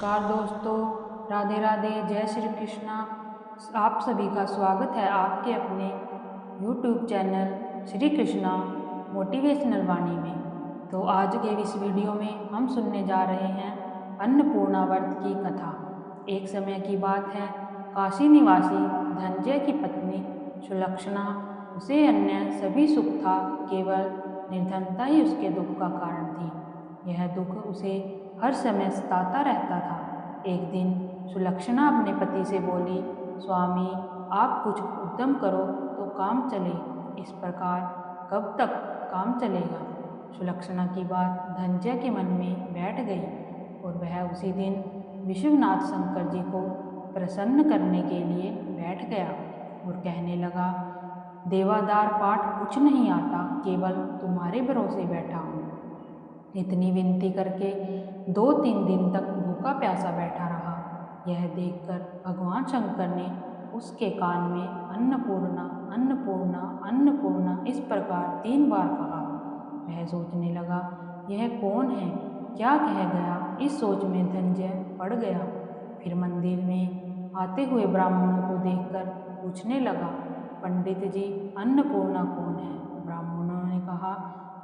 नमस्कार दोस्तों, राधे राधे, जय श्री कृष्णा। आप सभी का स्वागत है आपके अपने YouTube channel Shri Krishna motivational Vani में। तो आज के इस वीडियो में हम सुनने जा रहे हैं अन्नपूर्णा व्रत की कथा। एक समय की बात है, काशी निवासी धनंजय की पत्नी सुलक्षणा, उसे अन्य सभी सुख था, केवल निर्धनता ही उसके दुख का कारण थी। यह दुख उसे हर समय सताता रहता था। एक दिन सुलक्षणा अपने पति से बोली, स्वामी, आप कुछ उद्यम करो तो काम चले, इस प्रकार कब तक काम चलेगा। सुलक्षणा की बात धनंजय के मन में बैठ गई और वह उसी दिन विश्वनाथ शंकर जी को प्रसन्न करने के लिए बैठ गया और कहने लगा, देवादार पाठ कुछ नहीं आता, केवल तुम्हारे भरोसे बैठा हूँ। इतनी विनती करके 2-3 दिन तक भूखा प्यासा बैठा रहा। यह देखकर भगवान शंकर ने उसके कान में अन्नपूर्णा अन्नपूर्णा अन्नपूर्णा इस प्रकार 3 बार कहा। वह सोचने लगा, यह कौन है, क्या कह गया। इस सोच में धनंजय पड़ गया। फिर मंदिर में आते हुए ब्राह्मणों को देखकर पूछने लगा, पंडित जी, अन्नपूर्णा कौन है। ब्राह्मणों ने कहा,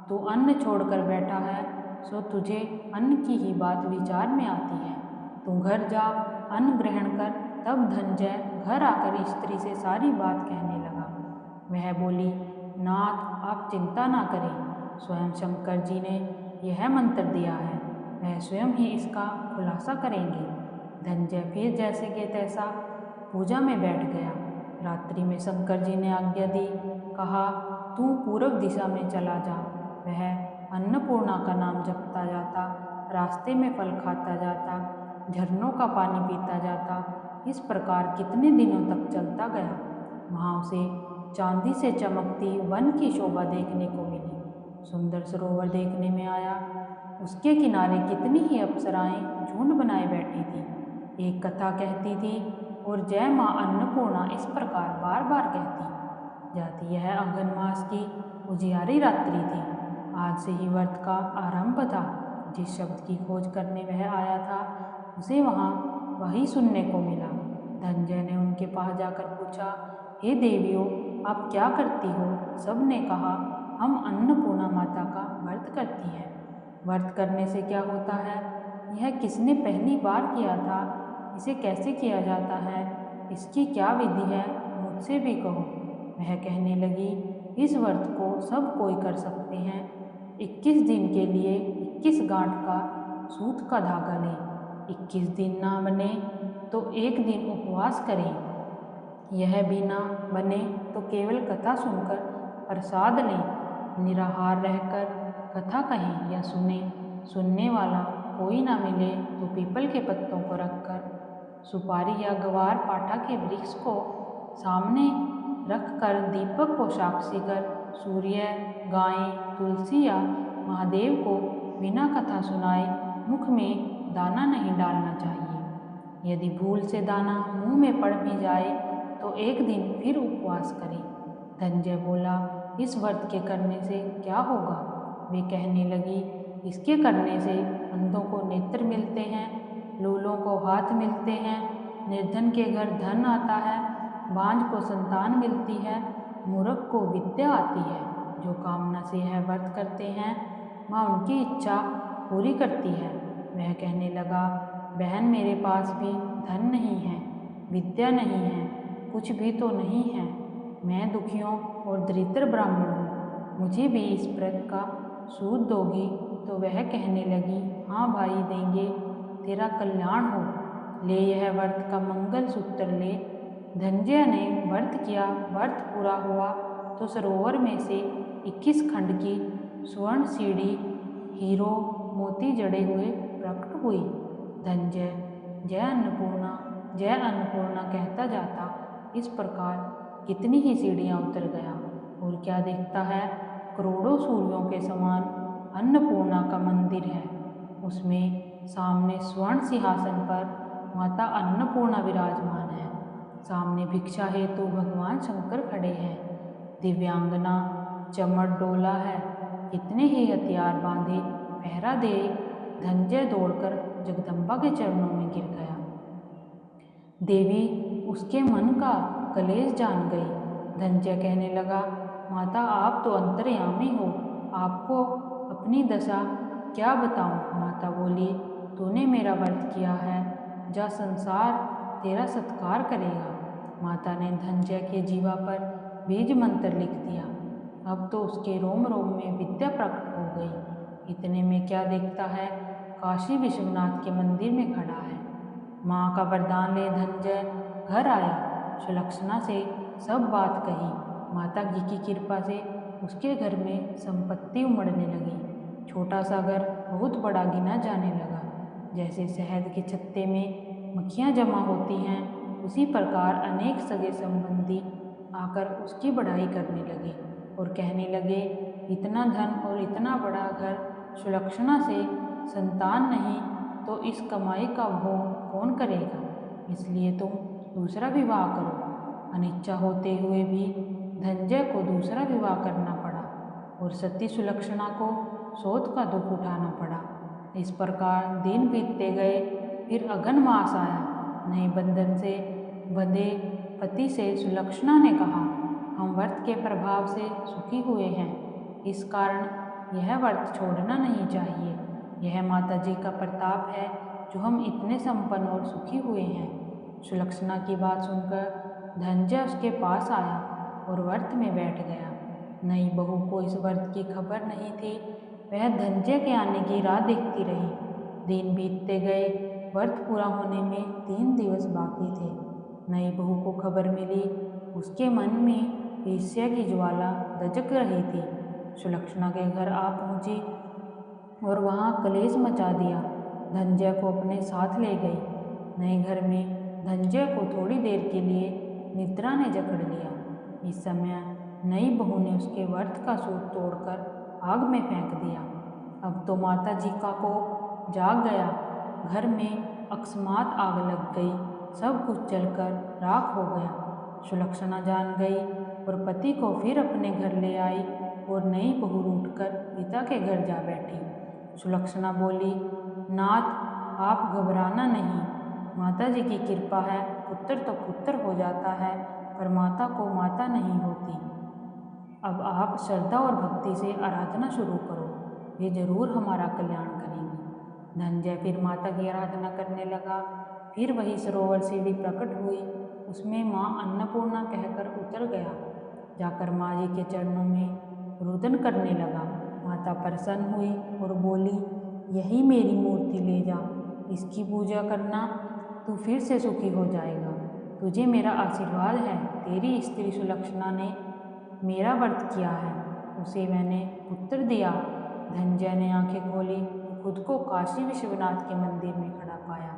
तू अन्न छोड़कर बैठा है, सो तुझे अन्न की ही बात विचार में आती है। तू घर जा, अन्न ग्रहण कर। तब धनंजय घर आकर स्त्री से सारी बात कहने लगा। वह बोली, नाथ, आप चिंता ना करें, स्वयं शंकर जी ने यह मंत्र दिया है, वह स्वयं ही इसका खुलासा करेंगे। धनंजय फिर जैसे के तैसा पूजा में बैठ गया। रात्रि में शंकर जी ने आज्ञा दी, कहा, तू पूर्व दिशा में चला जा। वह अन्नपूर्णा का नाम जपता जाता, रास्ते में फल खाता जाता, झरनों का पानी पीता जाता। इस प्रकार कितने दिनों तक चलता गया। वहाँ उसे चांदी से चमकती वन की शोभा देखने को मिली। सुंदर सरोवर देखने में आया। उसके किनारे कितनी ही अप्सराएं झुंड बनाए बैठी थी। एक कथा कहती थी और जय माँ अन्नपूर्णा इस प्रकार बार बार कहती जाती। यह अघन मास की उजियारी रात्रि थी। आज से ही व्रत का आरंभ था। जिस शब्द की खोज करने वह आया था, उसे वहाँ वही सुनने को मिला। धनंजय ने उनके पास जाकर पूछा, हे देवियों, आप क्या करती हो। सब ने कहा, हम अन्नपूर्णा माता का व्रत करती हैं। व्रत करने से क्या होता है, यह किसने पहली बार किया था, इसे कैसे किया जाता है, इसकी क्या विधि है, मुझसे भी कहो। वह कहने लगी, इस व्रत को सब कोई कर सकते हैं। 21 दिन के लिए 21 गांठ का सूत का धागा लें। 21 दिन ना बने तो एक दिन उपवास करें। यह भी ना बने तो केवल कथा सुनकर प्रसाद लें। निराहार रहकर कथा कहें या सुनने वाला कोई ना मिले तो पीपल के पत्तों को रखकर, सुपारी या गवार पाठा के वृक्ष को सामने रखकर, दीपक को साक्षी कर, सूर्य, गाय, तुलसी या महादेव को बिना कथा सुनाए मुख में दाना नहीं डालना चाहिए। यदि भूल से दाना मुंह में पड़ भी जाए तो एक दिन फिर उपवास करें। धनंजय बोला, इस व्रत के करने से क्या होगा। वे कहने लगी, इसके करने से अंधों को नेत्र मिलते हैं, लूलों को हाथ मिलते हैं, निर्धन के घर धन आता है, बांझ को संतान मिलती है, मूर्ख को विद्या आती है। जो कामना से यह व्रत करते हैं, माँ उनकी इच्छा पूरी करती है। वह कहने लगा, बहन, मेरे पास भी धन नहीं है, विद्या नहीं है, कुछ भी तो नहीं है। मैं दुखियों और दरिद्र ब्राह्मण हूँ, मुझे भी इस व्रत का सूद दोगी। तो वह कहने लगी, हाँ भाई, देंगे, तेरा कल्याण हो, ले यह व्रत का मंगल सूत्र ले। धनंजय ने व्रत किया। व्रत पूरा हुआ तो सरोवर में से 21 खंड की स्वर्ण सीढ़ी हीरो मोती जड़े हुए प्रकट हुई। धनंजय जय अन्नपूर्णा कहता जाता। इस प्रकार कितनी ही सीढ़ियाँ उतर गया और क्या देखता है, करोड़ों सूर्यों के समान अन्नपूर्णा का मंदिर है। उसमें सामने स्वर्ण सिंहासन पर माता अन्नपूर्णा विराजमान है। सामने भिक्षा हेतु भगवान शंकर खड़े हैं। दिव्यांगना चमड़ डोला है। कितने ही हथियार बांधे पहरा दे। धनंजय दौड़कर जगदम्बा के चरणों में गिर गया। देवी उसके मन का कलेश जान गई। धनंजय कहने लगा, माता आप तो अंतर्यामी हो, आपको अपनी दशा क्या बताऊं। माता बोली, तूने मेरा व्रत किया है, जा संसार तेरा सत्कार करेगा। माता ने धनंजय के जीवा पर बीज मंत्र लिख दिया। अब तो उसके रोम रोम में विद्या प्रकट हो गई। इतने में क्या देखता है, काशी विश्वनाथ के मंदिर में खड़ा है। माँ का वरदान ले धनंजय घर आया, सुलक्षणा से सब बात कही। माता जी की कृपा से उसके घर में संपत्ति उमड़ने लगी। छोटा सा घर बहुत बड़ा गिना जाने लगा। जैसे शहद के छत्ते में मक्खियाँ जमा होती हैं, उसी प्रकार अनेक सगे संबंधी आकर उसकी बढ़ाई करने लगे और कहने लगे, इतना धन और इतना बड़ा घर, सुलक्षणा से संतान नहीं तो इस कमाई का भोग कौन करेगा, इसलिए तुम दूसरा विवाह करो। अनिच्छा होते हुए भी धनंजय को दूसरा विवाह करना पड़ा और सती सुलक्षणा को शोध का दुख उठाना पड़ा। इस प्रकार दिन बीतते गए। फिर अगन मास आया। नए बंधन से बंधे पति से सुलक्षणा ने कहा, हम व्रत के प्रभाव से सुखी हुए हैं, इस कारण यह व्रत छोड़ना नहीं चाहिए। यह माता जी का प्रताप है जो हम इतने संपन्न और सुखी हुए हैं। सुलक्षणा की बात सुनकर धनंजय उसके पास आया और व्रत में बैठ गया। नई बहू को इस व्रत की खबर नहीं थी। वह धनंजय के आने की राह देखती रही। दिन बीतते गए। व्रत पूरा होने में 3 दिवस बाकी थे। नई बहू को खबर मिली। उसके मन में ईर्ष्या की ज्वाला दजक रही थी। सुलक्षणा के घर आ पहुंची और वहां कलेश मचा दिया। धनंजय को अपने साथ ले गई। नए घर में धनंजय को थोड़ी देर के लिए निद्रा ने जकड़ लिया। इस समय नई बहू ने उसके व्रत का सूत तोड़कर आग में फेंक दिया। अब तो माता जी का कोप जाग गया। घर में अकस्मात आग लग गई। सब कुछ जलकर राख हो गया। सुलक्षणा जान गई और पति को फिर अपने घर ले आई और नई बहू रूठकर पिता के घर जा बैठी। सुलक्षणा बोली, नाथ आप घबराना नहीं, माता जी की कृपा है, पुत्र तो पुत्र हो जाता है पर माता को माता नहीं होती। अब आप श्रद्धा और भक्ति से आराधना शुरू करो, वे जरूर हमारा कल्याण करेंगी। धनंजय फिर माता की आराधना करने लगा। फिर वही सरोवर सीढ़ी प्रकट हुई, उसमें माँ अन्नपूर्णा कहकर उतर गया। जाकर माँ जी के चरणों में रुदन करने लगा। माता प्रसन्न हुई और बोली, यही मेरी मूर्ति ले जा, इसकी पूजा करना, तू फिर से सुखी हो जाएगा। तुझे मेरा आशीर्वाद है। तेरी स्त्री सुलक्षणा ने मेरा व्रत किया है, उसे मैंने पुत्र दिया। धनंजय ने आंखें खोली तो खुद को काशी विश्वनाथ के मंदिर में खड़ा पाया।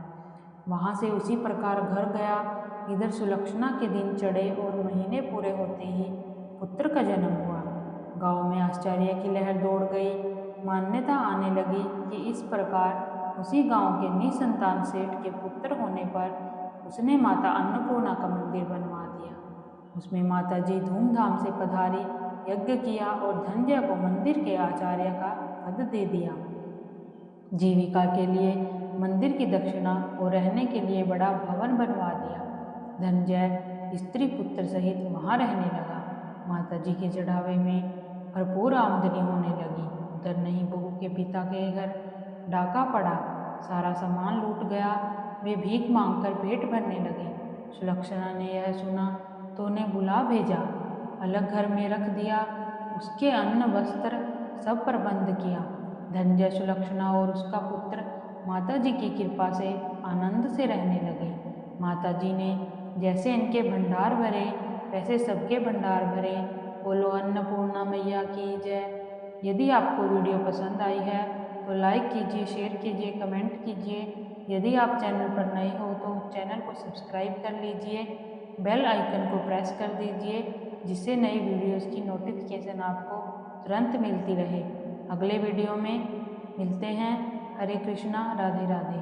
वहां से उसी प्रकार घर गया। इधर सुलक्षणा के दिन चढ़े और महीने पूरे होते ही पुत्र का जन्म हुआ। गांव में आश्चर्य की लहर दौड़ गई। मान्यता आने लगी कि इस प्रकार उसी गांव के निसंतान सेठ के पुत्र होने पर उसने माता अन्नपूर्णा का मंदिर बनवा दिया। उसमें माता जी धूमधाम से पधारी, यज्ञ किया और धनंजय को मंदिर के आचार्य का पद दे दिया। जीविका के लिए मंदिर की दक्षिणा और रहने के लिए बड़ा भवन बनवा दिया। धनंजय स्त्री पुत्र सहित वहां रहने लगा। माता जी के चढ़ावे में भरपूर आमदनी होने लगी। उधर नई बहू के पिता के घर डाका पड़ा, सारा सामान लूट गया। वे भीख मांगकर पेट भरने लगे। सुलक्षणा ने यह सुना तो उन्हें बुला भेजा, अलग घर में रख दिया। उसके अन्न वस्त्र सब प्रबंध किया। धनंजय, सुलक्षणा और उसका पुत्र माता जी की कृपा से आनंद से रहने लगे। माता जी ने जैसे इनके भंडार भरे वैसे सबके भंडार भरे। बोलो अन्नपूर्णा मैया की जय। यदि आपको वीडियो पसंद आई है तो लाइक कीजिए, शेयर कीजिए, कमेंट कीजिए। यदि आप चैनल पर नए हो तो चैनल को सब्सक्राइब कर लीजिए, बेल आइकन को प्रेस कर दीजिए, जिससे नई वीडियोस की नोटिफिकेशन आपको तुरंत मिलती रहे। अगले वीडियो में मिलते हैं। हरे कृष्णा, राधे राधे।